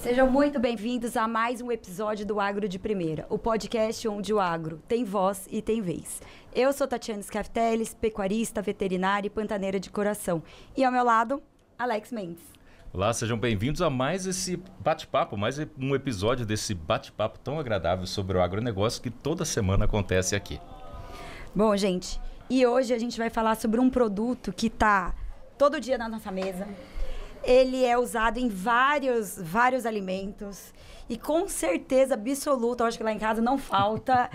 Sejam muito bem-vindos a mais um episódio do Agro de Primeira, o podcast onde o agro tem voz e tem vez. Eu sou Tatiana Scafteles, pecuarista, veterinária e pantaneira de coração. E ao meu lado, Alex Mendes. Olá, sejam bem-vindos a mais esse bate-papo, mais um episódio desse bate-papo tão agradável sobre o agronegócio que toda semana acontece aqui. Bom, gente, e hoje a gente vai falar sobre um produto que está todo dia na nossa mesa. Ele é usado em vários alimentos e com certeza absoluta, eu acho que lá em casa não falta,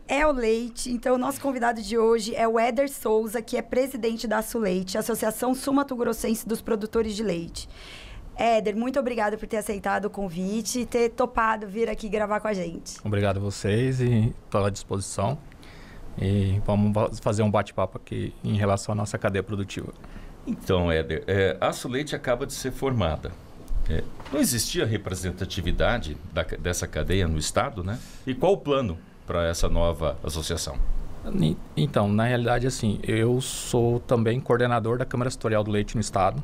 é o leite. Então, o nosso convidado de hoje é o Éder Souza, que é presidente da Suleite, Associação Sul-Mato-Grossense dos Produtores de Leite. Éder, muito obrigada por ter aceitado o convite e ter topado vir aqui gravar com a gente. Obrigado a vocês e estou à disposição. E vamos fazer um bate-papo aqui em relação à nossa cadeia produtiva. Então, Éder, a Suleite acaba de ser formada. Não existia representatividade dessa cadeia no Estado, né? E qual o plano para essa nova associação? Então, na realidade, assim, eu sou também coordenador da Câmara Setorial do Leite no Estado.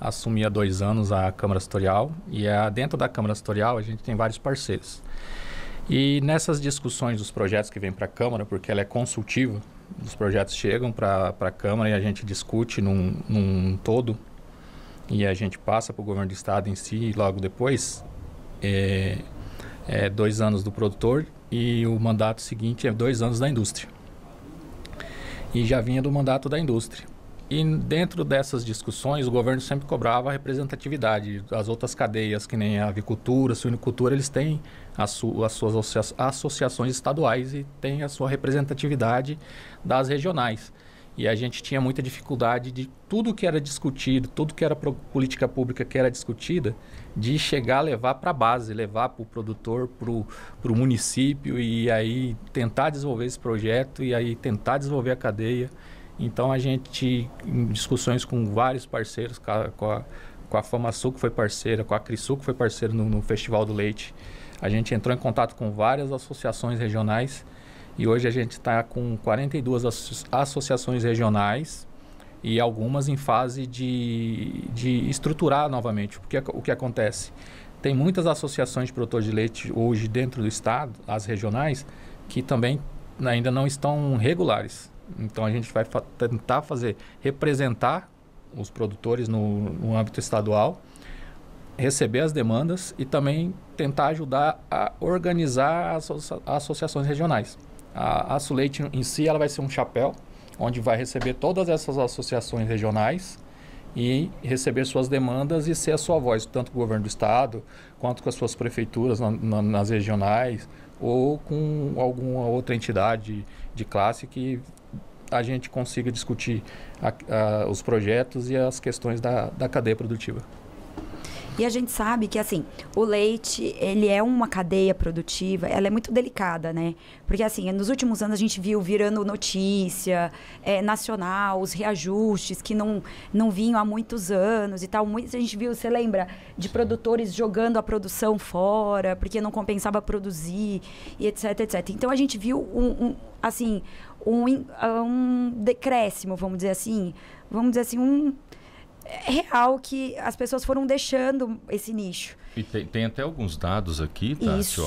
Assumi há 2 anos a Câmara Setorial e dentro da Câmara Setorial a gente tem vários parceiros. E nessas discussões dos projetos que vêm para a Câmara, porque ela é consultiva, os projetos chegam para a Câmara e a gente discute num todo e a gente passa para o governo do Estado em si e logo depois 2 anos do produtor e o mandato seguinte é 2 anos da indústria. E já vinha do mandato da indústria. E dentro dessas discussões, o governo sempre cobrava a representatividade. As outras cadeias, que nem a avicultura, a suinocultura, eles têm as suas associações estaduais e têm a sua representatividade das regionais. E a gente tinha muita dificuldade de tudo que era discutido, tudo que era política pública que era discutida, de chegar a levar para a base, levar para o produtor, para o município e aí tentar desenvolver esse projeto e aí tentar desenvolver a cadeia. Então, a gente, em discussões com vários parceiros, com a FamaSul, que foi parceira, com a Crisul, que foi parceira no Festival do Leite, a gente entrou em contato com várias associações regionais e hoje a gente está com 42 associações regionais e algumas em fase de estruturar novamente. Porque o que acontece? Tem muitas associações de produtores de leite hoje dentro do estado, as regionais, que também ainda não estão regulares. Então, a gente vai tentar representar os produtores no âmbito estadual, receber as demandas e também tentar ajudar a organizar as associações regionais. A Suleite em si ela vai ser um chapéu, onde vai receber todas essas associações regionais e receber suas demandas e ser a sua voz, tanto com o governo do estado, quanto com as suas prefeituras nas regionais ou com alguma outra entidade de classe que a gente consiga discutir os projetos e as questões da cadeia produtiva. E a gente sabe que, assim, o leite, ele é uma cadeia produtiva, ela é muito delicada, né? Porque, assim, nos últimos anos a gente viu virando notícia nacional, os reajustes que não vinham há muitos anos e tal. A gente viu, você lembra, de produtores jogando a produção fora, porque não compensava produzir, e etc, etc. Então, a gente viu um decréscimo, vamos dizer assim, real que as pessoas foram deixando esse nicho. E tem até alguns dados aqui, Tati,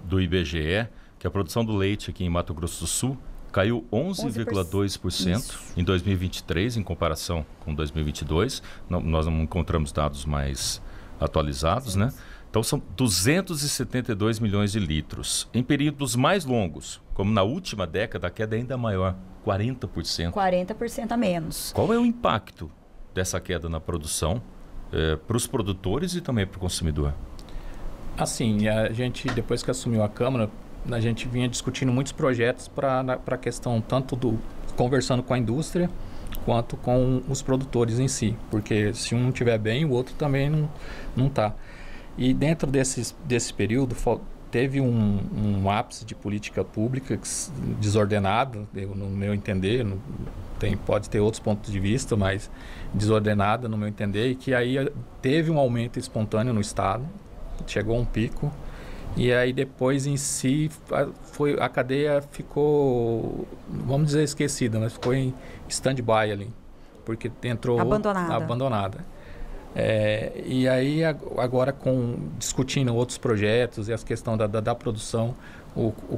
do IBGE, que a produção do leite aqui em Mato Grosso do Sul caiu 11,2% em 2023, em comparação com 2022. Nós não encontramos dados mais atualizados, né? Então, são 272 milhões de litros. Em períodos mais longos, como na última década, a queda é ainda maior, 40%. 40% a menos. Qual é o impacto dessa queda na produção para os produtores e também para o consumidor? Assim, a gente, depois que assumiu a Câmara, a gente vinha discutindo muitos projetos para a questão tanto conversando com a indústria quanto com os produtores em si, porque se um estiver bem, o outro também não está. E dentro desse período teve um ápice de política pública desordenada, no meu entender, pode ter outros pontos de vista, mas desordenada no meu entender, e que aí teve um aumento espontâneo no estado, chegou a um pico, e aí depois em si a cadeia ficou, vamos dizer, esquecida, mas ficou em stand-by ali, porque entrou abandonada. E aí, agora, discutindo outros projetos e a questão da produção,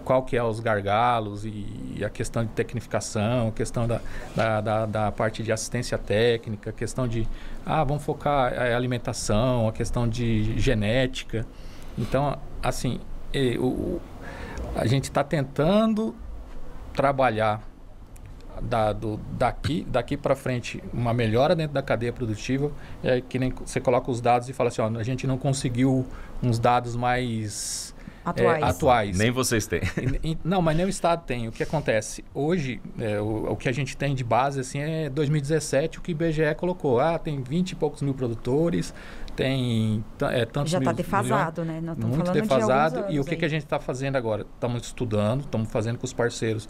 qual que é os gargalos e a questão de tecnificação, a questão da parte de assistência técnica, a questão de, vamos focar a alimentação, a questão de genética. Então, assim, a gente está tentando trabalhar daqui para frente uma melhora dentro da cadeia produtiva, que nem você coloca os dados e fala assim, a gente não conseguiu uns dados mais atuais. Nem vocês têm. Não, mas nem o Estado tem. O que acontece? Hoje, o que a gente tem de base assim, é 2017, o que o IBGE colocou. Tem 20 e poucos mil produtores, tem tantos já mil... Já está defasado, né? Nós estamos muito falando defasado. De alguns anos, e o que a gente está fazendo agora? Estamos estudando, estamos fazendo com os parceiros.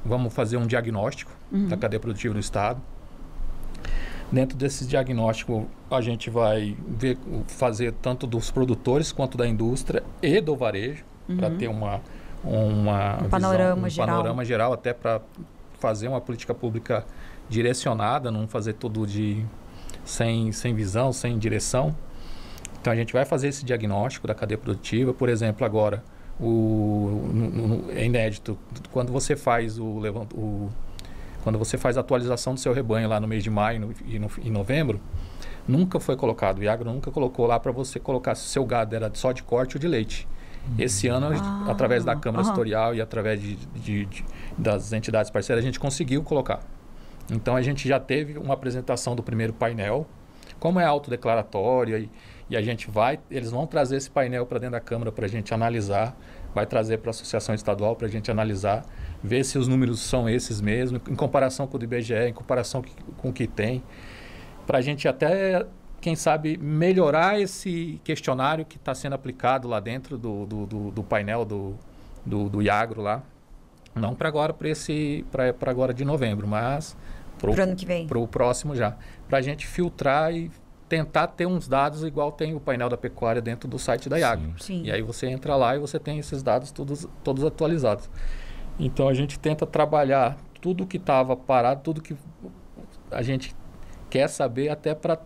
Vamos fazer um diagnóstico da cadeia produtiva do Estado. Dentro desse diagnóstico, a gente vai fazer tanto dos produtores quanto da indústria e do varejo, para ter um panorama geral, até para fazer uma política pública direcionada, não fazer tudo sem visão, sem direção. Então, a gente vai fazer esse diagnóstico da cadeia produtiva. Por exemplo, agora, é inédito, quando você faz quando você faz a atualização do seu rebanho lá no mês de maio e novembro, nunca foi colocado, o Iagro nunca colocou lá para você colocar se o seu gado era só de corte ou de leite. Esse ano, através da Câmara Setorial e através das entidades parceiras, a gente conseguiu colocar. Então, a gente já teve uma apresentação do primeiro painel, como é autodeclaratória, e eles vão trazer esse painel para dentro da Câmara para a gente analisar, vai trazer para a Associação Estadual para a gente analisar, ver se os números são esses mesmo, em comparação com o do IBGE, em comparação com o que tem, para a gente até, quem sabe, melhorar esse questionário que está sendo aplicado lá dentro do painel do Iagro lá, não para agora, para agora de novembro, mas para o ano que vem, para o próximo já, para a gente filtrar e tentar ter uns dados igual tem o painel da pecuária dentro do site da Iagro. Sim. E aí você entra lá e você tem esses dados todos atualizados. Então, a gente tenta trabalhar tudo que estava parado, tudo que a gente quer saber, até para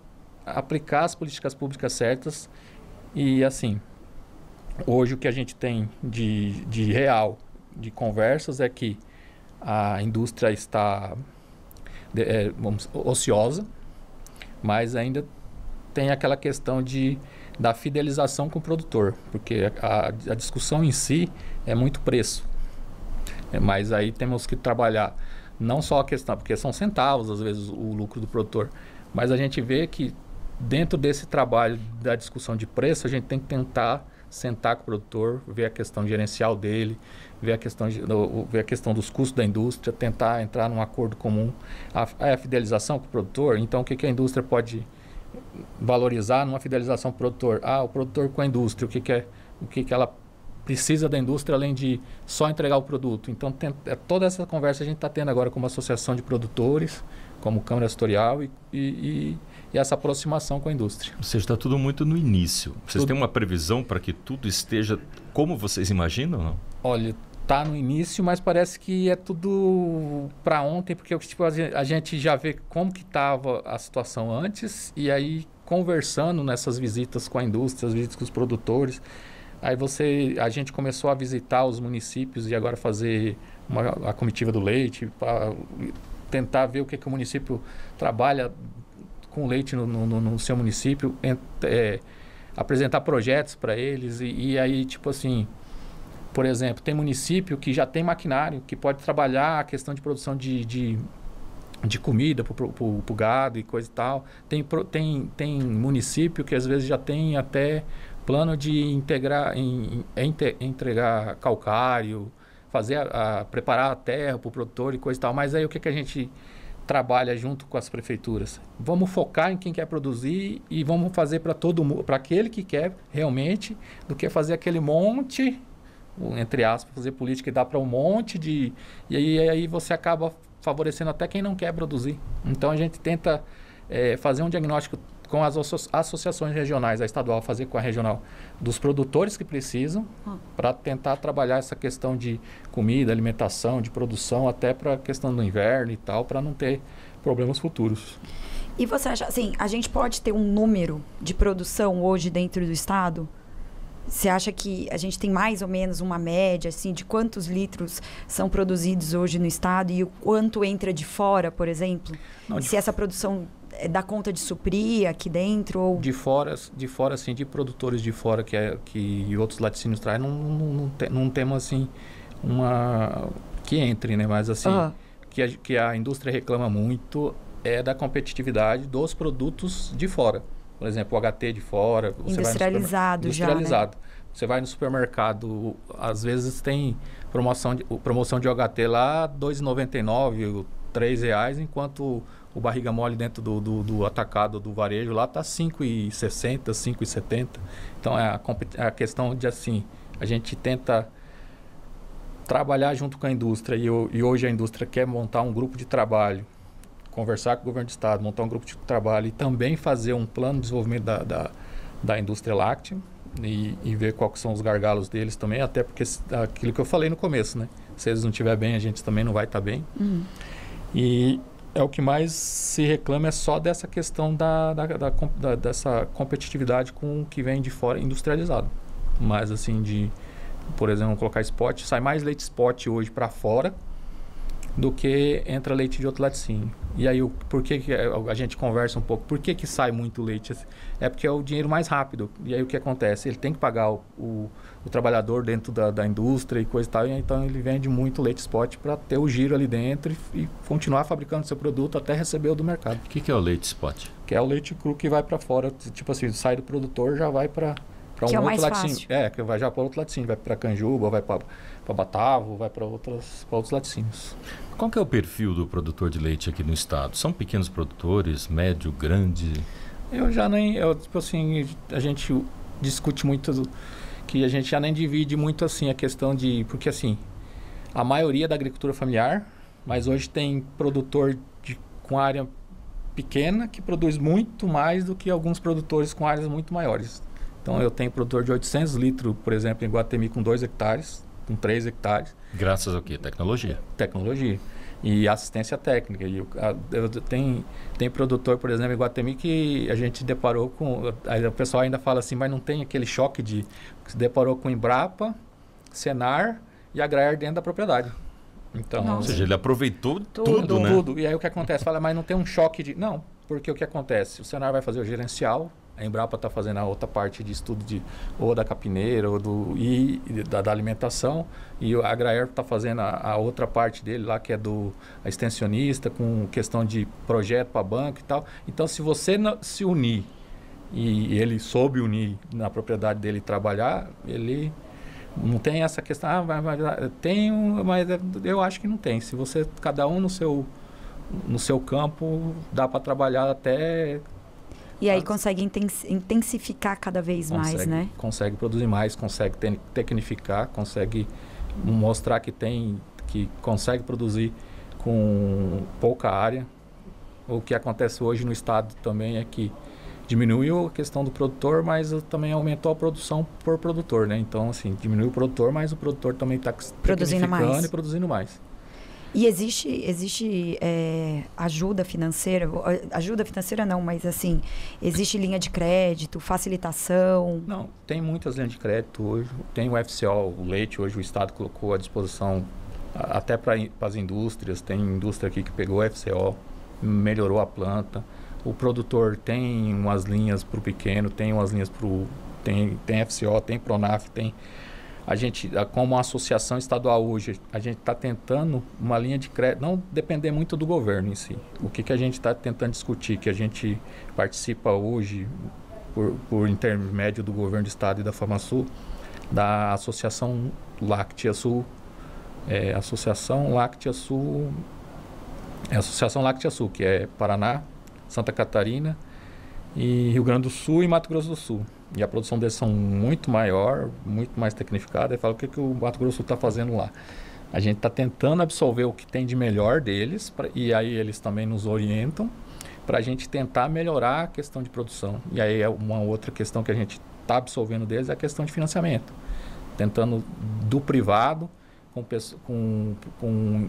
aplicar as políticas públicas certas. E, assim, hoje o que a gente tem de real, de conversas, é que a indústria está ociosa, mas ainda tem aquela questão da fidelização com o produtor, porque a discussão em si é muito preço. Mas aí temos que trabalhar não só a questão, porque são centavos às vezes o lucro do produtor, mas a gente vê que dentro desse trabalho da discussão de preço, a gente tem que tentar sentar com o produtor, ver a questão gerencial dele, ver a questão dos custos da indústria, tentar entrar num acordo comum. A fidelização com o produtor, então o que a indústria pode valorizar numa fidelização com o produtor? O produtor com a indústria, o que ela precisa da indústria além de só entregar o produto. Então, toda essa conversa a gente está tendo agora como associação de produtores, como Câmara Setorial e essa aproximação com a indústria. Ou seja, está tudo muito no início. Vocês têm uma previsão para que tudo esteja como vocês imaginam, não? Olha, está no início, mas parece que é tudo para ontem, porque a gente já vê como que estava a situação antes, e aí conversando nessas visitas com a indústria, as visitas com os produtores, aí a gente começou a visitar os municípios e agora fazer a comitiva do leite, para tentar ver o que o município trabalha com leite no seu município, apresentar projetos para eles e aí, tipo assim, por exemplo, tem município que já tem maquinário, que pode trabalhar a questão de produção de comida para o gado e coisa e tal. Tem município que às vezes já tem até plano de entregar calcário, preparar a terra para o produtor e coisa e tal. Mas aí o que a gente trabalha junto com as prefeituras? Vamos focar em quem quer produzir e vamos fazer para todo mundo, para aquele que quer realmente, do que fazer aquele monte, entre aspas, fazer política e dar para um monte de... E aí você acaba favorecendo até quem não quer produzir. Então a gente tenta fazer um diagnóstico com as associações regionais, a estadual fazer com a regional, dos produtores que precisam, para tentar trabalhar essa questão de comida, alimentação, de produção, até para a questão do inverno e tal, para não ter problemas futuros. E você acha, assim, a gente pode ter um número de produção hoje dentro do estado? Você acha que a gente tem mais ou menos uma média, assim, de quantos litros são produzidos hoje no estado e o quanto entra de fora, por exemplo? Não, se essa produção dá conta de suprir aqui dentro? Ou... De fora, assim, de produtores de fora que outros laticínios trazem, não temos, assim, uma... que entre, né? Mas, assim, que a indústria reclama muito é da competitividade dos produtos de fora. Por exemplo, o HT de fora. Industrializado já, Industrializado. Né? Você vai no supermercado, às vezes tem promoção de OHT lá, R$ 2,99, R$ 3,00, enquanto o barriga mole dentro do atacado do varejo lá está R$ 5,60, R$ 5,70. Então, é a questão de, assim, a gente tenta trabalhar junto com a indústria e hoje a indústria quer montar um grupo de trabalho, conversar com o governo do estado, montar um grupo de trabalho e também fazer um plano de desenvolvimento da indústria láctea e ver quais são os gargalos deles também, até porque aquilo que eu falei no começo, né? Se eles não estiverem bem, a gente também não vai estar bem. E é o que mais se reclama é só dessa questão dessa competitividade com o que vem de fora industrializado. Mas assim, por exemplo, colocar spot, sai mais leite spot hoje para fora do que entra leite de outro laticínio. E aí, por que a gente conversa um pouco? Por que sai muito leite? É porque é o dinheiro mais rápido. E aí, o que acontece? Ele tem que pagar o trabalhador dentro da indústria e coisa e tal. Então, ele vende muito leite spot para ter o giro ali dentro e continuar fabricando seu produto até receber o do mercado. O que é o leite spot? Que é o leite cru que vai para fora. Tipo assim, sai do produtor, já vai para um outro laticínio. Que vai já para outro laticínio. Vai para Canjuba, vai para Batavo, vai para outros laticínios. Qual que é o perfil do produtor de leite aqui no estado? São pequenos produtores, médio, grande? Tipo assim, a gente discute muito que a gente já nem divide muito assim a questão de... Porque assim, a maioria da agricultura familiar, mas hoje tem produtor com área pequena que produz muito mais do que alguns produtores com áreas muito maiores. Então eu tenho produtor de 800 litros, por exemplo, em Iguatemi com 2 hectares, com 3 hectares. Graças ao quê? Tecnologia. Tecnologia. E assistência técnica. Tem produtor, por exemplo, em Iguatemi que a gente deparou com... Aí o pessoal ainda fala assim, mas não tem aquele choque de... Se deparou com Embrapa, Senar e Agraer dentro da propriedade. Então, ou seja, ele aproveitou tudo, né? Tudo. E aí o que acontece? Fala, mas não tem um choque de... Não, porque o que acontece? O Senar vai fazer o gerencial, a Embrapa está fazendo a outra parte de estudo ou da capineira ou da alimentação, e a Agraer está fazendo a outra parte dele lá, que é a extensionista, com questão de projeto para banco e tal. Então, se você se unir, e ele soube unir na propriedade dele e trabalhar, ele não tem essa questão, mas eu acho que não tem. Se você, cada um no seu campo, dá para trabalhar até... E aí consegue intensificar cada vez mais, né? Consegue produzir mais, consegue tecnificar, consegue mostrar que consegue produzir com pouca área. O que acontece hoje no estado também é que diminuiu a questão do produtor, mas também aumentou a produção por produtor, né? Então, assim, diminuiu o produtor, mas o produtor também está produzindo mais. E produzindo mais. E existe ajuda financeira? Ajuda financeira não, mas assim, existe linha de crédito, facilitação? Não, tem muitas linhas de crédito hoje. Tem o FCO, o leite, hoje o Estado colocou à disposição até para as indústrias. Tem indústria aqui que pegou o FCO, melhorou a planta. O produtor tem umas linhas para o pequeno, tem umas linhas para o... Tem FCO, tem Pronaf, tem... A gente, como associação estadual hoje, a gente está tentando uma linha de crédito, não depender muito do governo em si. O que a gente está tentando discutir, que a gente participa hoje, por intermédio do governo do estado e da FamaSul, da Associação Láctea Sul, Associação Láctea Sul, que é Paraná, Santa Catarina, e Rio Grande do Sul e Mato Grosso do Sul. E a produção deles são muito maior, muito mais tecnificada. E fala, o que o Mato Grosso do Sul está fazendo lá? A gente está tentando absorver o que tem de melhor deles, e aí eles também nos orientam, para a gente tentar melhorar a questão de produção. E aí é uma outra questão que a gente está absorvendo deles, é a questão de financiamento. Tentando do privado, com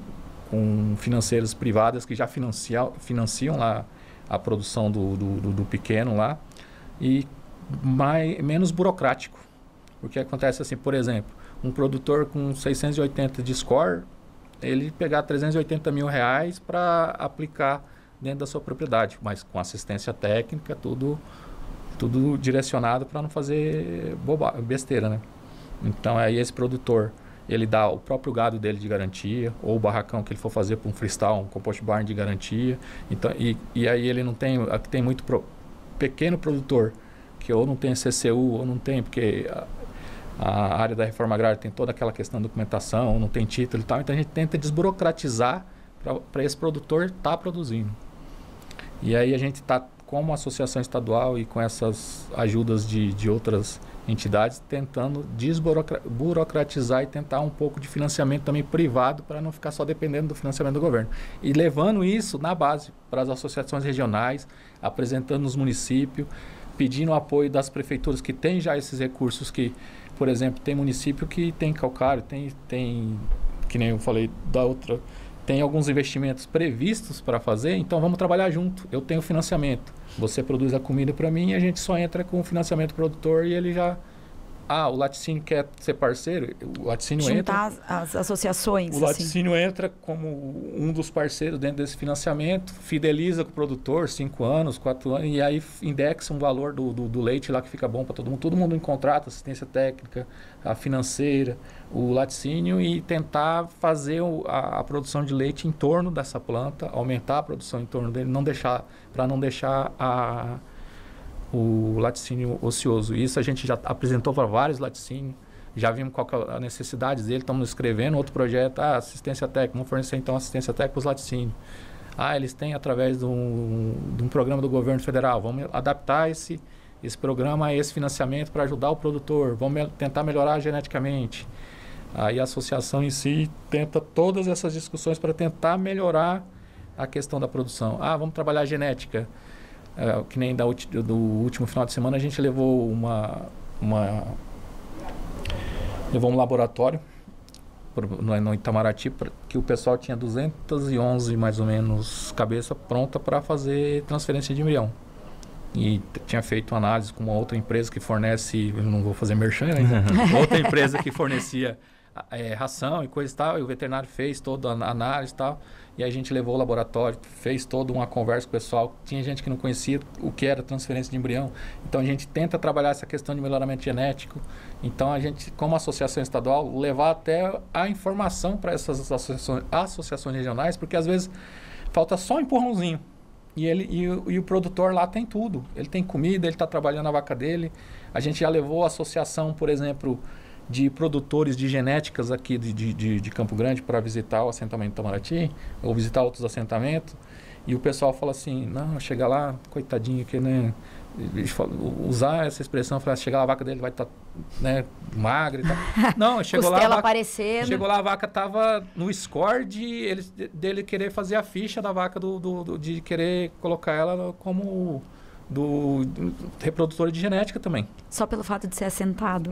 financeiras privadas que já financiam lá a produção do pequeno lá e menos burocrático. Porque acontece assim, por exemplo, um produtor com 680 de score, ele pegar 380 mil reais para aplicar dentro da sua propriedade, mas com assistência técnica, tudo direcionado para não fazer besteira, né? Então, aí esse produtor, ele dá o próprio gado dele de garantia, ou o barracão que ele for fazer para um freestyle, um compost barn de garantia. Então, e aí ele não tem, aqui tem muito pequeno produtor, que ou não tem CCU, ou não tem, porque a área da reforma agrária tem toda aquela questão de documentação, não tem título e tal, então a gente tenta desburocratizar para esse produtor estar produzindo. E aí a gente está, como associação estadual e com essas ajudas de outras entidades, tentando desburocratizar e tentar um pouco de financiamento também privado para não ficar só dependendo do financiamento do governo. E levando isso na base para as associações regionais, apresentando nos municípios, pedindo o apoio das prefeituras que têm já esses recursos que, por exemplo, tem município que tem calcário, tem que nem eu falei da outra, tem alguns investimentos previstos para fazer, então vamos trabalhar junto. Eu tenho financiamento, você produz a comida para mim e a gente só entra com o financiamento do produtor e ele já... Ah, o laticínio quer ser parceiro, o laticínio entra... Juntar as associações, o laticínio entra como um dos parceiros dentro desse financiamento, fideliza com o produtor, 5 anos, 4 anos, e aí indexa um valor do leite lá que fica bom para todo mundo em contrato, assistência técnica, a financeira, o laticínio, e tentar fazer a produção de leite em torno dessa planta, aumentar a produção em torno dele, para não deixar o laticínio ocioso. Isso a gente já apresentou para vários laticínios, já vimos qual que é a necessidade dele, estamos escrevendo outro projeto, assistência técnica, vamos fornecer então assistência técnica para os laticínios. Eles têm através de um programa do governo federal, vamos adaptar esse programa a esse financiamento para ajudar o produtor, vamos tentar melhorar geneticamente. Aí a associação em si tenta todas essas discussões para tentar melhorar a questão da produção. Vamos trabalhar a genética. Que nem do último final de semana a gente levou levou um laboratório no Itamaraty, que o pessoal tinha 211 mais ou menos cabeça pronta para fazer transferência de embrião. E tinha feito análise com uma outra empresa que fornece, eu não vou fazer merchan ainda, outra empresa que fornecia ração e coisa e tal, e o veterinário fez toda a análise e tal, e a gente levou o laboratório, fez toda uma conversa com o pessoal, tinha gente que não conhecia o que era transferência de embrião, então a gente tenta trabalhar essa questão de melhoramento genético, então a gente, como associação estadual, levar até a informação para essas associações regionais, porque às vezes falta só um empurrãozinho, e o produtor lá tem tudo, ele tem comida, ele está trabalhando a vaca dele, a gente já levou a associação, por exemplo, de produtores de genéticas aqui de Campo Grande para visitar o assentamento do Itamaraty, ou visitar outros assentamentos, e o pessoal fala assim, não, chega lá, coitadinho, que né, usar essa expressão, falar, chegar lá a vaca dele vai estar né, magra e tal. Não, chegou lá, chegou lá, a vaca estava no score dele querer fazer a ficha da vaca, de querer colocar ela como... do reprodutor de genética também. Só pelo fato de ser assentado.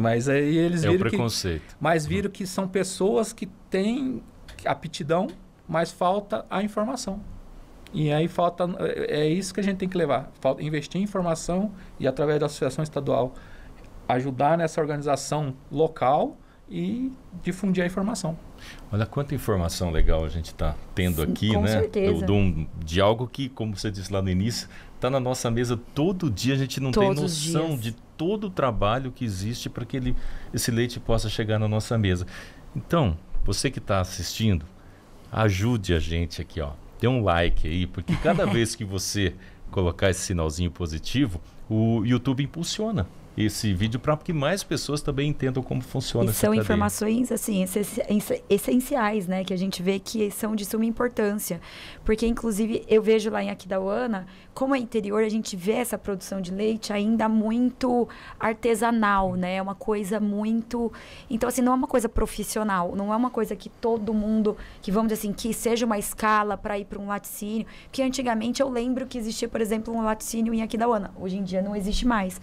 Mas aí eles viram o preconceito. Mas viram que são pessoas que têm aptidão, mas falta a informação. E aí falta... É isso que a gente tem que levar. Falta investir em informação e, através da associação estadual, ajudar nessa organização local e difundir a informação. Olha quanta informação legal a gente está tendo aqui, com né? certeza. De algo que, como você disse lá no início, está na nossa mesa todo dia. A gente não tem noção de todo o trabalho que existe para que esse leite possa chegar na nossa mesa. Então, você que está assistindo, ajude a gente aqui, ó. Dê um like aí, porque cada vez que você colocar esse sinalzinho positivo, o YouTube impulsiona esse vídeo para que mais pessoas também entendam como funciona essa cadeia. São informações assim essenciais, né, que a gente vê que são de suma importância, porque inclusive eu vejo lá em Aquidauana, como é interior, a gente vê essa produção de leite ainda muito artesanal, né, é uma coisa muito, então assim, não é uma coisa profissional, não é uma coisa que todo mundo, que vamos dizer assim, que seja uma escala para ir para um laticínio, porque antigamente eu lembro que existia, por exemplo, um laticínio em Aquidauana, hoje em dia não existe mais.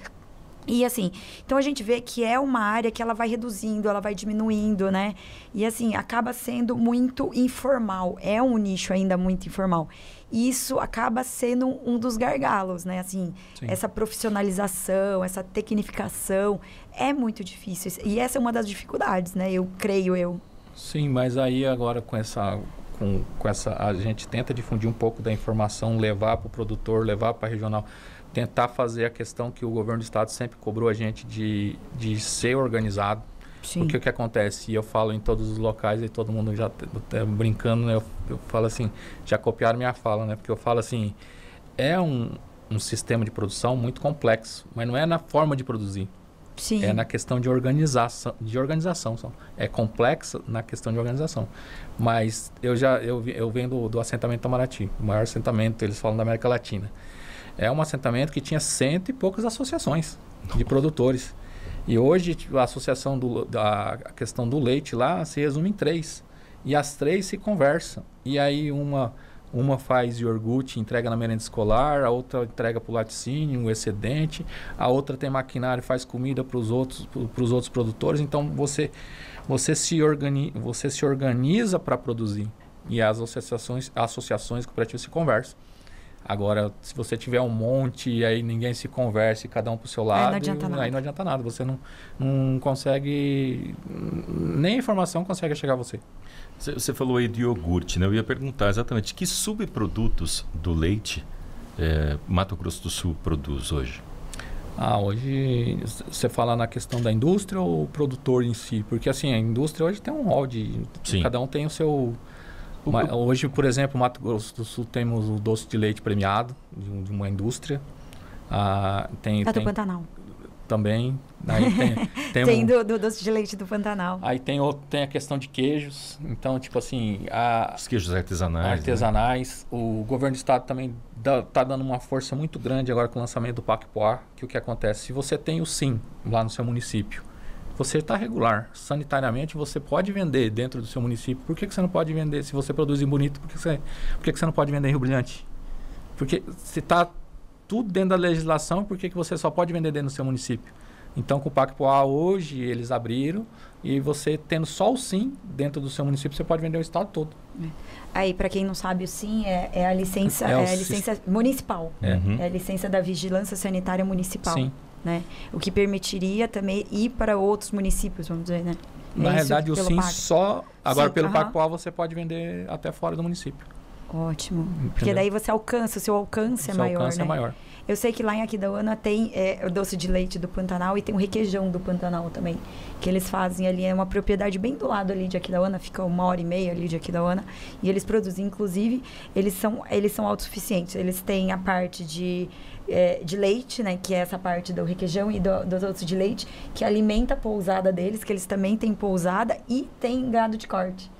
E assim, então a gente vê que é uma área que ela vai reduzindo, ela vai diminuindo, né? E assim, acaba sendo muito informal. É um nicho ainda muito informal. E isso acaba sendo um dos gargalos, né? Assim, sim, essa profissionalização, essa tecnificação é muito difícil. E essa é uma das dificuldades, né? Eu creio. Sim, mas aí agora com essa a gente tenta difundir um pouco da informação, levar para o produtor, levar para a regional, tentar fazer a questão que o governo do estado sempre cobrou a gente de ser organizado. Sim. Porque o que acontece, e eu falo em todos os locais e todo mundo já tá brincando, né? Eu falo assim, já copiaram minha fala, né? Porque eu falo assim, é um sistema de produção muito complexo, mas não é na forma de produzir. Sim. É na questão de organização. É complexo na questão de organização. Mas eu venho do assentamento Itamaraty, o maior assentamento, eles falam da América Latina. É um assentamento que tinha 100 e poucas associações de produtores. E hoje a associação a questão do leite lá se resume em 3. E as 3 se conversam. E aí uma faz iogurte, entrega na merenda escolar, a outra entrega para o laticínio, o excedente, a outra tem maquinário e faz comida para os outros produtores. Então você se organiza para produzir. E as associações cooperativas se conversam. Agora, se você tiver um monte e aí ninguém se converse, cada um para o seu lado, aí não adianta nada. Você não consegue, nem a informação consegue chegar a você. Você falou aí de iogurte, né? Eu ia perguntar exatamente que subprodutos do leite Mato Grosso do Sul produz hoje? Hoje você fala na questão da indústria ou o produtor em si? Porque assim, a indústria hoje tem um rol cada um tem o seu... Hoje, por exemplo, no Mato Grosso do Sul temos o doce de leite premiado de uma indústria. Do Pantanal. Também. Aí tem do doce de leite do Pantanal. Aí tem a questão de queijos. Então, tipo assim... Os queijos artesanais. Né? O governo do estado também está dando uma força muito grande agora com o lançamento do Pacpoá. Que o que acontece? Se você tem o SIM lá no seu município, você está regular. Sanitariamente, você pode vender dentro do seu município. Por que você não pode vender? Se você produz em Bonito, por que você não pode vender em Rio Brilhante? Porque se está tudo dentro da legislação, por que você só pode vender dentro do seu município? Então, com o Pacpoá, hoje, eles abriram e você tendo só o SIM dentro do seu município, você pode vender o estado todo. Aí, para quem não sabe, o SIM é a licença, licença municipal. É a licença da Vigilância Sanitária Municipal. Sim. Né? O que permitiria também ir para outros municípios, vamos dizer, né? Na realidade, o SIM só... Agora, pelo Pacpoá, você pode vender até fora do município. Ótimo. Entendeu? Porque daí você alcança, o seu alcance é maior, alcance, né? É maior. Eu sei que lá em Aquidauana tem o doce de leite do Pantanal e tem o requeijão do Pantanal também, que eles fazem ali, é uma propriedade bem do lado ali de Aquidauana, fica 1h30 ali de Aquidauana, e eles produzem, inclusive, eles são autossuficientes, eles têm a parte de leite, né, que é essa parte do requeijão e do doce de leite, que alimenta a pousada deles, que eles também têm pousada e tem gado de corte.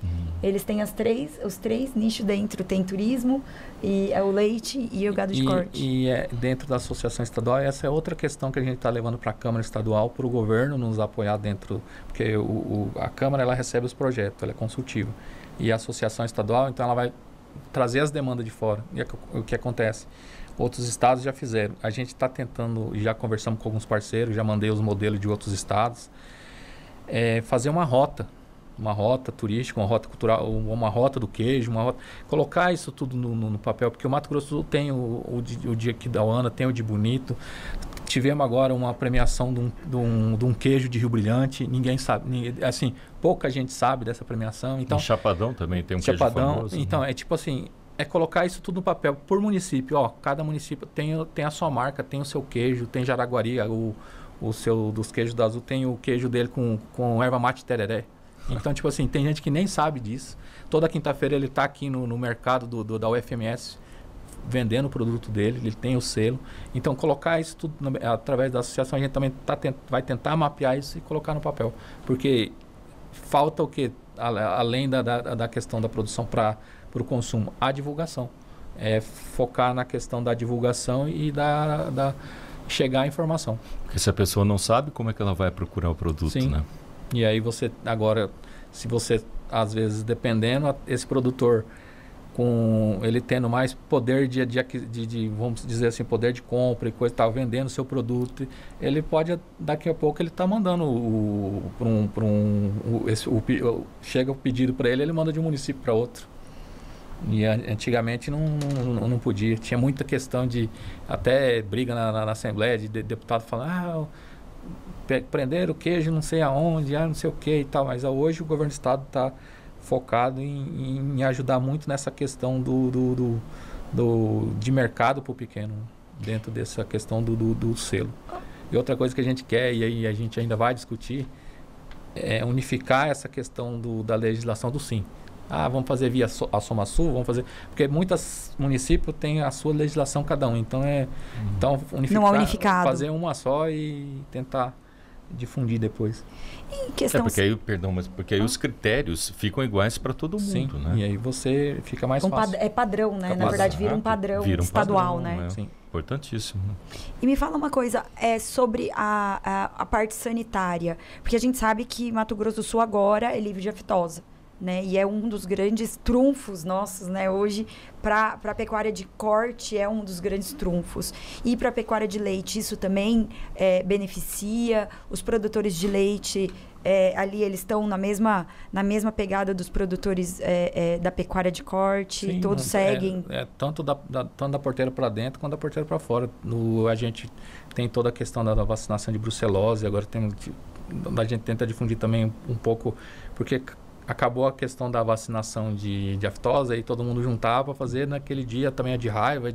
Eles têm os três nichos dentro, tem turismo, e o leite e o gado de corte. E dentro da associação estadual, essa é outra questão que a gente está levando para a Câmara Estadual, para o governo nos apoiar dentro, porque a Câmara ela recebe os projetos, ela é consultiva. E a associação estadual, então ela vai trazer as demandas de fora. E o que acontece? Outros estados já fizeram. A gente está tentando, já conversamos com alguns parceiros, já mandei os modelos de outros estados, fazer uma rota turística, uma rota cultural, uma rota do queijo, colocar isso tudo no papel, porque o Mato Grosso do Sul tem o de Aquidauana, tem o de Bonito. Tivemos agora uma premiação de um queijo de Rio Brilhante, ninguém sabe, assim, pouca gente sabe dessa premiação. Então, Chapadão também tem um queijo famoso. Então, né? É tipo assim, colocar isso tudo no papel por município. Cada município tem a sua marca, tem o seu queijo, tem Jaraguari, dos queijos da Azul, tem o queijo dele com erva mate tereré. Então, tipo assim, tem gente que nem sabe disso. Toda quinta-feira ele está aqui no mercado da UFMS vendendo o produto dele, ele tem o selo. Então, colocar isso tudo através da associação, a gente também vai tentar mapear isso e colocar no papel. Porque falta o quê? Além da questão da produção para o consumo, a divulgação. Focar na questão da divulgação e da chegar à informação. Porque se a pessoa não sabe, como é que ela vai procurar o produto, Sim. né? E aí agora, se você, às vezes, dependendo, esse produtor, com ele tendo mais poder de vamos dizer assim, poder de compra e coisa, tá vendendo seu produto, ele pode, daqui a pouco ele está mandando chega o pedido para ele manda de um município para outro. E antigamente não podia, tinha muita questão de até briga na Assembleia de deputado falando, prenderam o queijo não sei aonde, não sei o que e tal, mas hoje o governo do estado está focado em ajudar muito nessa questão de mercado para o pequeno, dentro dessa questão do selo. E outra coisa que a gente quer, e aí a gente ainda vai discutir, é unificar essa questão da legislação do SIM. Vamos fazer via a SomaSul, vamos fazer... Porque muitos municípios têm a sua legislação cada um, então então unificar, fazer uma só e tentar difundir depois. Em questão... porque aí os critérios ficam iguais para todo mundo, sim, né? E aí você fica mais fácil. É padrão, né? Na verdade, vira um padrão estadual, né? Sim. Importantíssimo. E me fala uma coisa, sobre a parte sanitária, porque a gente sabe que Mato Grosso do Sul agora é livre de aftosa, né? E é um dos grandes trunfos nossos, né? Hoje, para a pecuária de corte, é um dos grandes trunfos. E para a pecuária de leite, isso também beneficia. Os produtores de leite, ali, eles estão na mesma pegada dos produtores da pecuária de corte. Sim, todos seguem. Tanto da porteira para dentro quanto da porteira para fora. A gente tem toda a questão da vacinação de brucelose. Agora a gente tenta difundir também um pouco, porque acabou a questão da vacinação de aftosa e todo mundo juntava para fazer naquele dia também a de raiva,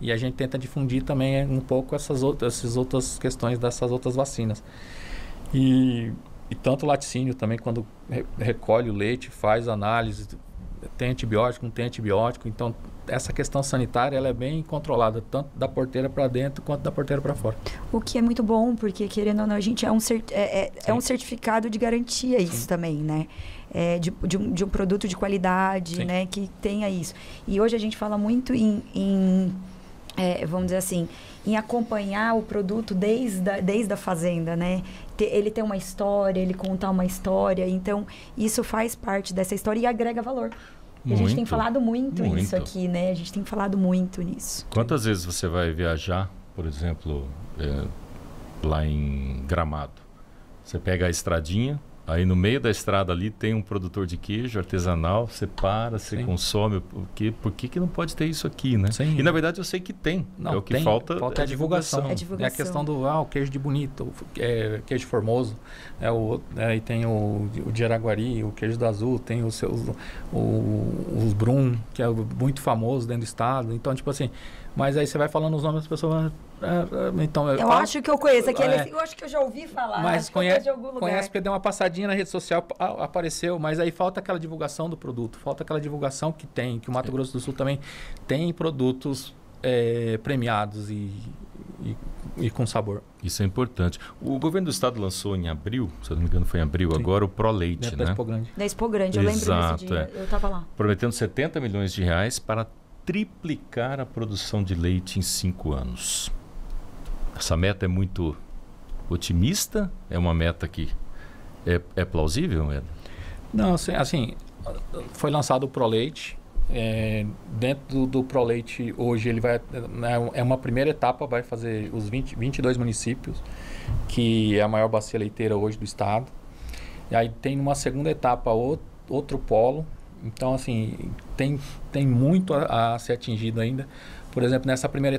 e a gente tenta difundir também um pouco essas outras questões dessas outras vacinas. E tanto o laticínio também, quando recolhe o leite, faz análise, tem antibiótico, não tem antibiótico, então essa questão sanitária ela é bem controlada, tanto da porteira para dentro quanto da porteira para fora. O que é muito bom, porque querendo ou não, a gente é um certificado de garantia isso. Sim. Também, né? De um produto de qualidade, sim. Né? Que tenha isso. E hoje a gente fala muito vamos dizer assim, em acompanhar o produto desde a fazenda, né? Ele tem uma história, ele contar uma história, então isso faz parte dessa história e agrega valor. E a gente tem falado muito nisso aqui, né? A gente tem falado muito nisso. Quantas vezes você vai viajar, por exemplo, lá em Gramado? Você pega a estradinha, aí no meio da estrada ali tem um produtor de queijo artesanal, você para, você consome. Por que não pode ter isso aqui, né? Sim. E na verdade eu sei que tem. Não, o que falta é a divulgação. É a questão do o queijo de Bonito, queijo formoso, e tem o de Araguari, o queijo do Azul, tem os Brum, que é muito famoso dentro do estado. Então, tipo assim, mas aí você vai falando os nomes das pessoas. Então, eu acho que eu conheço aquele. Eu acho que eu já ouvi falar. Mas conhece porque deu uma passadinha na rede social, apareceu, mas aí falta aquela divulgação do produto, falta aquela divulgação que o Mato Grosso do Sul também tem produtos premiados e com sabor. Isso é importante. O governo do estado lançou em abril, se eu não me engano foi em abril, sim. Agora o ProLeite, né? Da Expo Grande, eu lembro desse dia, eu estava lá. Prometendo R$70 milhões para triplicar a produção de leite em 5 anos. Essa meta é muito otimista? É uma meta que é plausível, Eda? Não, assim, foi lançado o ProLeite. Dentro do ProLeite, hoje, ele vai... É uma primeira etapa, vai fazer os 22 municípios, que é a maior bacia leiteira hoje do estado. E aí tem uma segunda etapa outro polo. Então, assim, tem muito a ser atingido ainda. Por exemplo, nessa primeira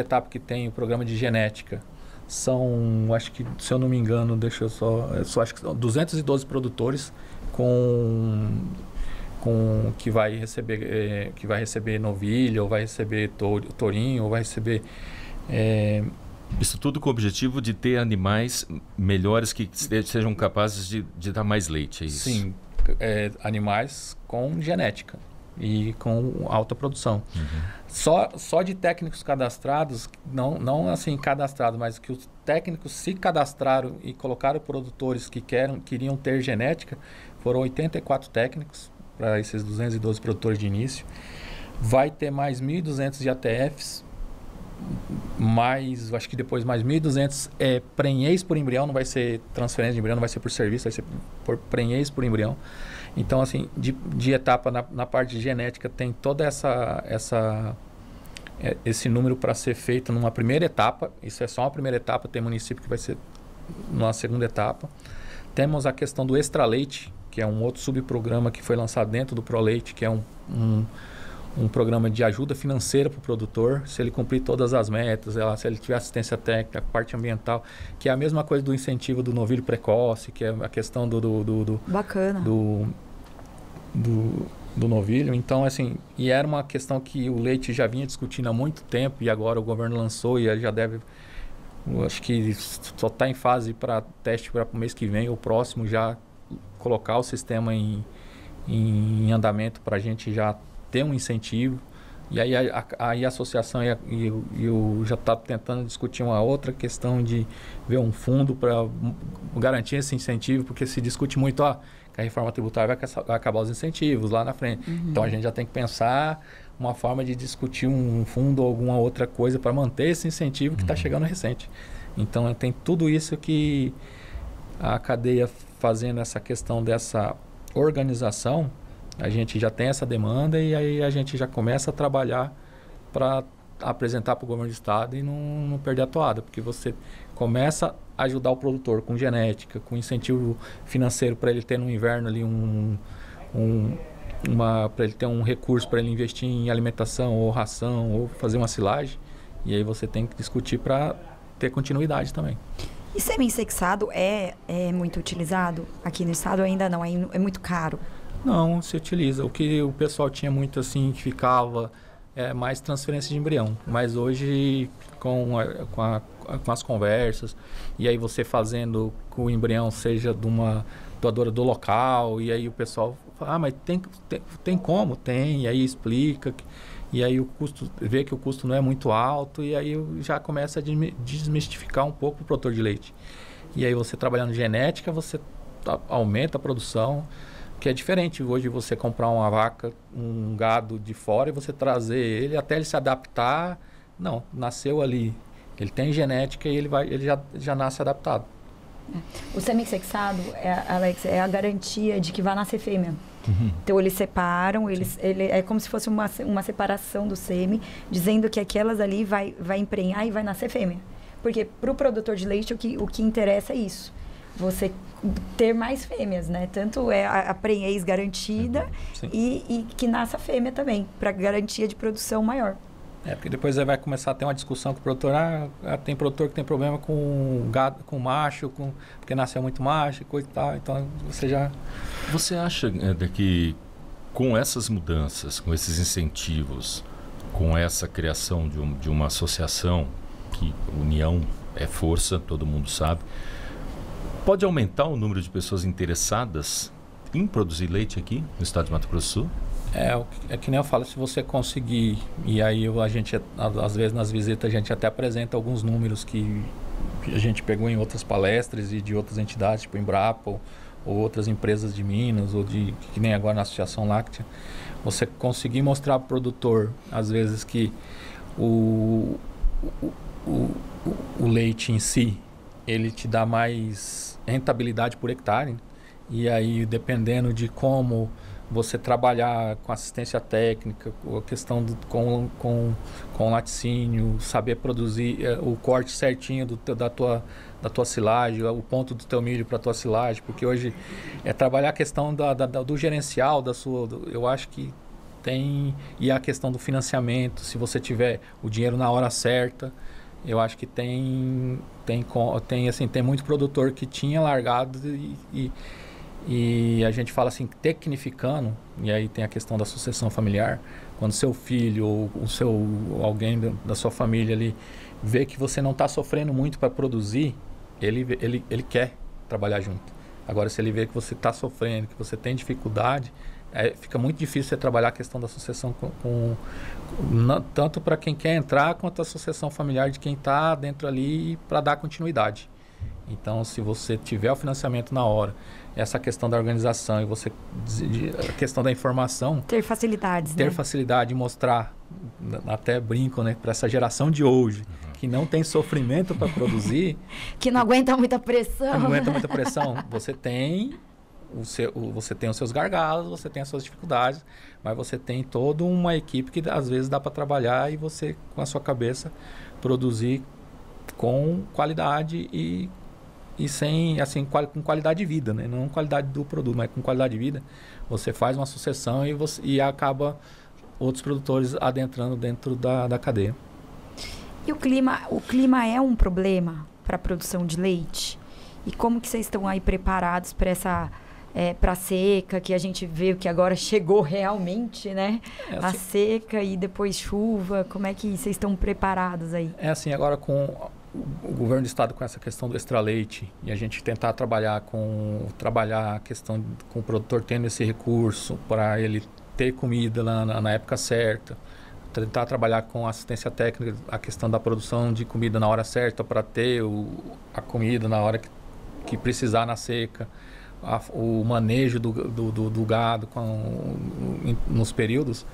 etapa que tem o programa de genética, são, acho que, se eu não me engano, acho que são 212 produtores que vai receber novilha, ou vai receber tourinho, ou vai receber... Isso tudo com o objetivo de ter animais melhores que sejam capazes de dar mais leite, é isso? Sim, animais com genética e com alta produção. Uhum. Só de técnicos cadastrados, não assim cadastrados, mas que os técnicos se cadastraram e colocaram produtores que queriam ter genética, foram 84 técnicos para esses 212 produtores de início. Vai ter mais 1.200 de ATFs acho que depois mais 1.200 prenhez por embrião, não vai ser transferência de embrião, não vai ser por serviço, vai ser por prenhez por embrião. Então, assim, de etapa na parte de genética tem toda esse número para ser feito numa primeira etapa. Isso é só uma primeira etapa, tem município que vai ser numa segunda etapa. Temos a questão do Extra Leite, que é um outro subprograma que foi lançado dentro do ProLeite, que é um programa de ajuda financeira para o produtor, se ele cumprir todas as metas, se ele tiver assistência técnica, a parte ambiental, que é a mesma coisa do incentivo do novilho precoce, que é a questão Bacana. do novilho. Então, assim, e era uma questão que o leite já vinha discutindo há muito tempo, e agora o governo lançou, e já deve, acho que só está em fase para teste para o mês que vem, ou próximo, já colocar o sistema em andamento para a gente já ter um incentivo. E aí a associação e eu já está tentando discutir uma outra questão de ver um fundo para garantir esse incentivo, porque se discute muito que a reforma tributária vai acabar os incentivos lá na frente. Então a gente já tem que pensar uma forma de discutir um fundo ou alguma outra coisa para manter esse incentivo que está chegando recente. Então tem tudo isso que a cadeia fazendo essa questão dessa organização, a gente já tem essa demanda e aí a gente já começa a trabalhar para apresentar para o governo do estado e não perder a toada, porque você começa a ajudar o produtor com genética, com incentivo financeiro para ele ter no inverno ali para ele ter um recurso para ele investir em alimentação ou ração ou fazer uma silagem, e aí você tem que discutir para ter continuidade também. E semi-insexado é muito utilizado? Aqui no estado ainda não, é muito caro. Não, se utiliza. O que o pessoal tinha muito assim, que ficava mais transferência de embrião. Mas hoje, com as conversas, e aí você fazendo que o embrião seja de uma doadora do local, e aí o pessoal fala, mas tem como? Tem, e aí explica, e aí o custo, vê que o custo não é muito alto, e aí já começa a desmistificar um pouco o produtor de leite. E aí você trabalhando genética, você aumenta a produção, que é diferente hoje você comprar uma vaca, um gado de fora e você trazer ele até ele se adaptar. Não, nasceu ali. Ele tem genética e ele já nasce adaptado. O semi-sexado, Alex, é a garantia de que vai nascer fêmea. Então eles separam, ele é como se fosse uma separação do sêmen, dizendo que aquelas ali vai emprenhar e vai nascer fêmea. Porque para o produtor de leite o que interessa é isso. Você ter mais fêmeas, né? Tanto é a prenhez garantida e que nasça fêmea também, para garantia de produção maior. Porque depois vai começar a ter uma discussão com o produtor. Tem produtor que tem problema com gado, com macho, porque nasceu muito macho e coisa e tal. Então Você acha que com essas mudanças, com esses incentivos, com essa criação de uma associação, que união é força, todo mundo sabe, pode aumentar o número de pessoas interessadas em produzir leite aqui no estado de Mato Grosso do Sul? É que nem eu falo, se você conseguir, e aí a gente, às vezes nas visitas, a gente até apresenta alguns números que a gente pegou em outras palestras e de outras entidades, tipo Embrapa ou outras empresas de Minas, ou que nem agora na Associação Láctea, você conseguir mostrar para o produtor, às vezes, que o leite em si, ele te dá mais rentabilidade por hectare, e aí dependendo de como você trabalhar com assistência técnica, a questão com laticínio, saber produzir o corte certinho da tua silagem, o ponto do teu milho para a tua silagem, porque hoje é trabalhar a questão do gerencial, eu acho que tem, e a questão do financiamento, se você tiver o dinheiro na hora certa, eu acho que tem muito produtor que tinha largado e a gente fala assim, tecnificando, e aí tem a questão da sucessão familiar, quando seu filho ou alguém da sua família ali vê que você não está sofrendo muito para produzir, ele quer trabalhar junto. Agora, se ele vê que você está sofrendo, que você tem dificuldade, fica muito difícil você trabalhar a questão da sucessão tanto para quem quer entrar, quanto a sucessão familiar de quem está dentro ali para dar continuidade. Então, se você tiver o financiamento na hora, essa questão da organização e a questão da informação... Ter facilidades, facilidade de mostrar, até brinco, né, para essa geração de hoje, que não tem sofrimento para produzir... Que não aguenta muita pressão. Não aguenta muita pressão. Você tem os seus gargalos, você tem as suas dificuldades, mas você tem toda uma equipe que às vezes dá para trabalhar e você, com a sua cabeça, produzir com qualidade e sem, assim, com qualidade de vida, né? Não qualidade do produto, mas com qualidade de vida. Você faz uma sucessão e acaba outros produtores adentrando dentro da cadeia. E o clima é um problema para a produção de leite? E como que vocês estão aí preparados para essa para a seca, que a gente vê que agora chegou realmente, né? A seca e depois chuva. Como é que vocês estão preparados aí? É assim, agora com o governo do estado com essa questão do extra leite e a gente tentar trabalhar a questão com o produtor tendo esse recurso para ele ter comida na época certa, tentar trabalhar com assistência técnica, a questão da produção de comida na hora certa para ter a comida na hora que precisar na seca, o manejo do gado nos períodos,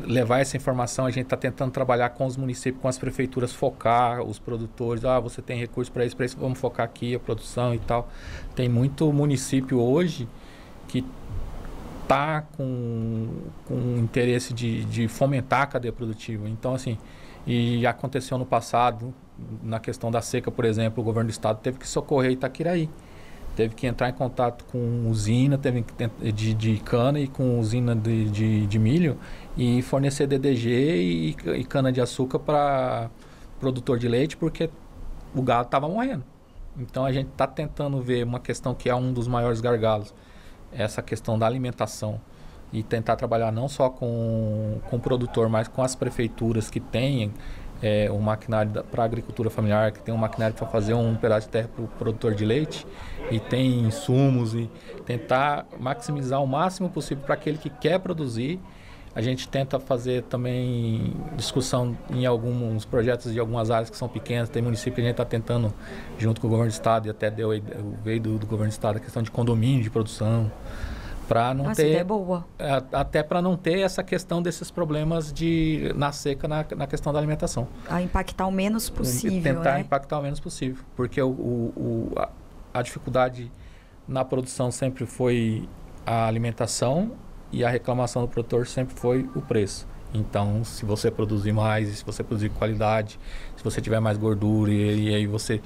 levar essa informação. A gente está tentando trabalhar com os municípios, com as prefeituras, focar os produtores. Você tem recurso para isso, vamos focar aqui a produção e tal. Tem muito município hoje que está com interesse de fomentar a cadeia produtiva. Então, assim, e aconteceu no passado, na questão da seca, por exemplo, o governo do estado teve que socorrer Itaquiraí. Teve que entrar em contato com usina de cana e com usina de milho e fornecer DDG e cana-de-açúcar para produtor de leite, porque o gado estava morrendo. Então, a gente está tentando ver uma questão que é um dos maiores gargalos, essa questão da alimentação, e tentar trabalhar não só com o produtor, mas com as prefeituras que têm um maquinário para a agricultura familiar, que tem um maquinário para fazer um pedaço de terra para o produtor de leite, e tem insumos, e tentar maximizar o máximo possível para aquele que quer produzir. A gente tenta fazer também discussão em alguns projetos de algumas áreas que são pequenas. Tem município que a gente está tentando, junto com o governo do estado, e até veio do governo do estado, a questão de condomínio de produção, para não ter, é boa. Até para não ter essa questão desses problemas na seca, na questão da alimentação. A impactar o menos possível, tentar né? impactar o menos possível, porque a dificuldade na produção sempre foi a alimentação e a reclamação do produtor sempre foi o preço. Então, se você produzir mais, se você produzir qualidade, se você tiver mais gordura e aí você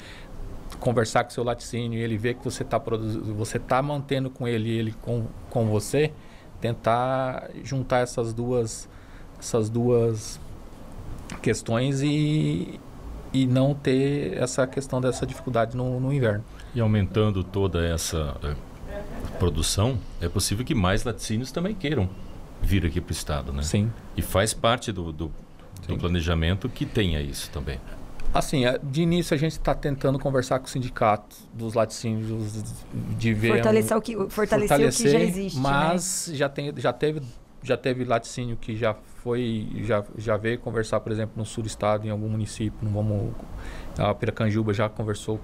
conversar com o seu laticínio e ele ver que você está mantendo com ele com você, tentar juntar essas duas questões e não ter essa questão dessa dificuldade no inverno. E aumentando toda essa produção, é possível que mais laticínios também queiram vir aqui para o estado, né? Sim. E faz parte do planejamento que tenha isso também. Assim, de início a gente está tentando conversar com o sindicato dos laticínios, de ver fortalecer o que já existe, mas, né? já teve laticínio que já veio conversar, por exemplo, no sul do estado, em algum município. A Piracanjuba já conversou,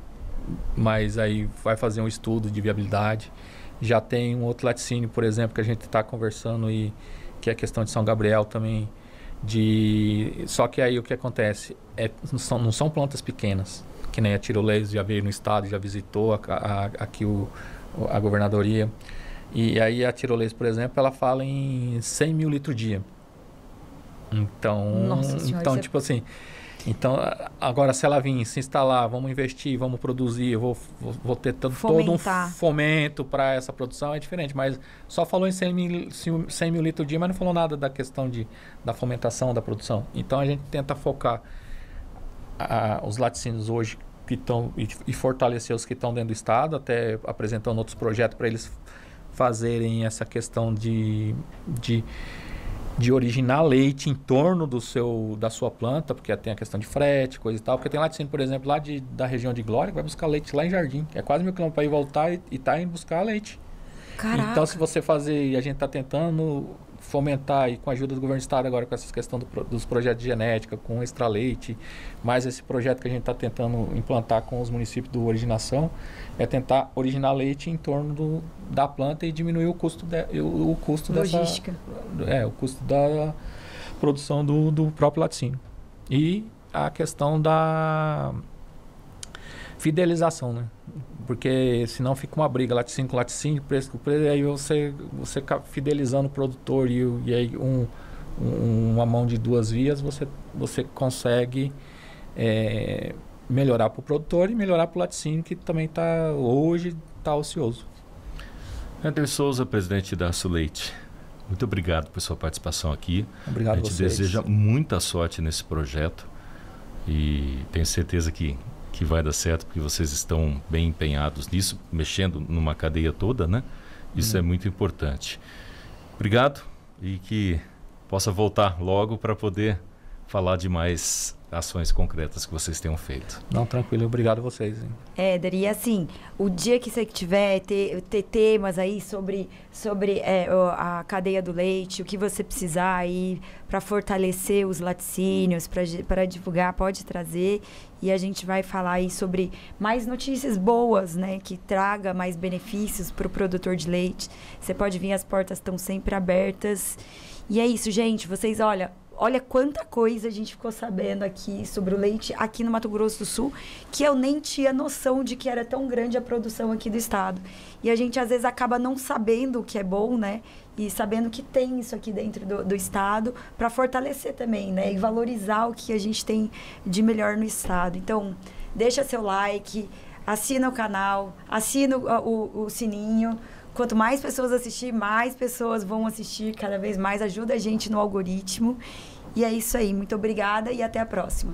mas aí vai fazer um estudo de viabilidade. Já tem um outro laticínio, por exemplo, que a gente está conversando, que é a questão de São Gabriel também. Só que aí o que acontece não são plantas pequenas, que nem a Tirolesa já veio no estado, já visitou aqui a governadoria. E aí a Tirolesa, por exemplo, ela fala em 100 mil litros dia. Então, nossa senhora, tipo assim, então agora se ela vir se instalar, vamos investir, vamos produzir, eu vou ter todo um fomento para essa produção, é diferente. Mas só falou em 100 mil litros dia, mas não falou nada da questão da fomentação da produção. Então a gente tenta focar os laticínios hoje que estão e fortalecer os que estão dentro do estado, até apresentando outros projetos para eles fazerem essa questão de originar leite em torno da sua planta, porque tem a questão de frete, coisa e tal. Porque tem laticínio, por exemplo, lá da região de Glória, que vai buscar leite lá em Jardim. É quase 1.000 km para ir voltar e tá indo buscar leite. Caraca. Então, se você fazer, e a gente está tentando fomentar, e com a ajuda do governo do estado agora, com essa questão dos projetos de genética, com extra leite, mais esse projeto que a gente está tentando implantar com os municípios do Originação, é tentar originar leite em torno da planta e diminuir o custo logística. O custo da produção do próprio laticínio. E a questão da fidelização, né? Porque senão fica uma briga, laticínio com laticínio, preço com preço, e aí você fidelizando o produtor e aí uma mão de duas vias, você consegue melhorar para o produtor e melhorar para o laticínio, que também hoje está ocioso. Anderson Souza, presidente da Suleite, muito obrigado por sua participação aqui. Obrigado a vocês. A gente deseja muita sorte nesse projeto e tenho certeza que vai dar certo, porque vocês estão bem empenhados nisso, mexendo numa cadeia toda, né? Isso é muito importante. Obrigado e que possa voltar logo para poder falar de mais ações concretas que vocês tenham feito. Não, tranquilo. Obrigado a vocês. Hein? Éder, e assim, o dia que você tiver, ter temas aí sobre a cadeia do leite, o que você precisar aí para fortalecer os laticínios, para divulgar, pode trazer. E a gente vai falar aí sobre mais notícias boas, né? Que traga mais benefícios para o produtor de leite. Você pode vir, as portas estão sempre abertas. E é isso, gente. Vocês, olha quanta coisa a gente ficou sabendo aqui sobre o leite aqui no Mato Grosso do Sul, que eu nem tinha noção de que era tão grande a produção aqui do estado. E a gente, às vezes, acaba não sabendo o que é bom, né? E sabendo que tem isso aqui dentro do estado para fortalecer também, né? E valorizar o que a gente tem de melhor no estado. Então, deixa seu like, assina o canal, assina o sininho. Quanto mais pessoas assistir, mais pessoas vão assistir cada vez mais. Ajuda a gente no algoritmo. E é isso aí. Muito obrigada e até a próxima.